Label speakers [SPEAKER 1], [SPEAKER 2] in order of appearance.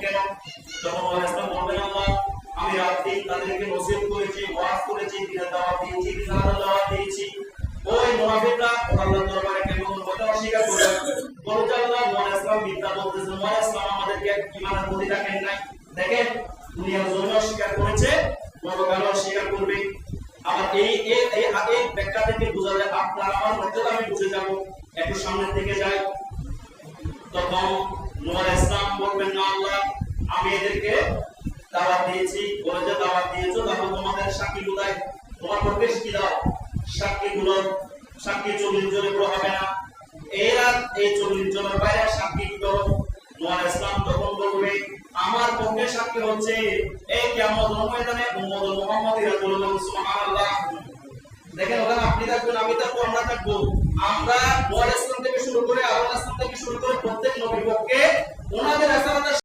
[SPEAKER 1] কেন? তখন ইসলাম বলবেন আল্লাহ আমি রাত দিন তাদেরকে নসিহত করেছি, ওয়াজ করেছি, দিনের দাওয়াত দিয়েছি, রিসালাতের দাওয়াত দিয়েছি। ওই মুনাফিকরা আল্লাহর দরবারে কেমন কথা অস্বীকার করে বলে যে আল্লাহ ইসলাম মিথ্যা বলতেছে, ইসলাম আমাদেরকে ঈমানের প্রতি রাখেন নাই। দেখেন দুনিয়ার জন্য অস্বীকার করেছে, পরকালে অস্বীকার করবে। আবার এই ব্যাখ্যা থেকে বোঝা যায় আপনার আমার মধ্যে আমি বুঝে যাব। একটু সামনের দিকে যাই, তখন নূহ ইসলাম বলবেন না আল্লাহ আমি এদেরকে দাওয়াত দিয়েছি, বলে যে দাওয়াত দিয়েছো তাহলে তোমাদের সাক্ষী কোথায়? তোমার পক্ষে কি দাও? সাক্ষীগুলো সাক্ষী 40 জনের উপর হবে না। এরা এই 40 জনের বাইরে সাক্ষী করো। নূহ ইসলাম তখন বলবে আমার পক্ষে সাক্ষী হচ্ছে এই কিয়ামতের ময়দানে উম্মতুল মুহাম্মাদিরা বলবেন সুবহানাল্লাহ। দেখেন ওখানে আপনি থাকবেন, আমি থাকবো, আমরা থাকবো। আমরা নূহ ইসলাম থেকে শুরু করে আরো ইসলাম থেকে শুরু করে প্রত্যেক নবীর পক্ষে ওনাদের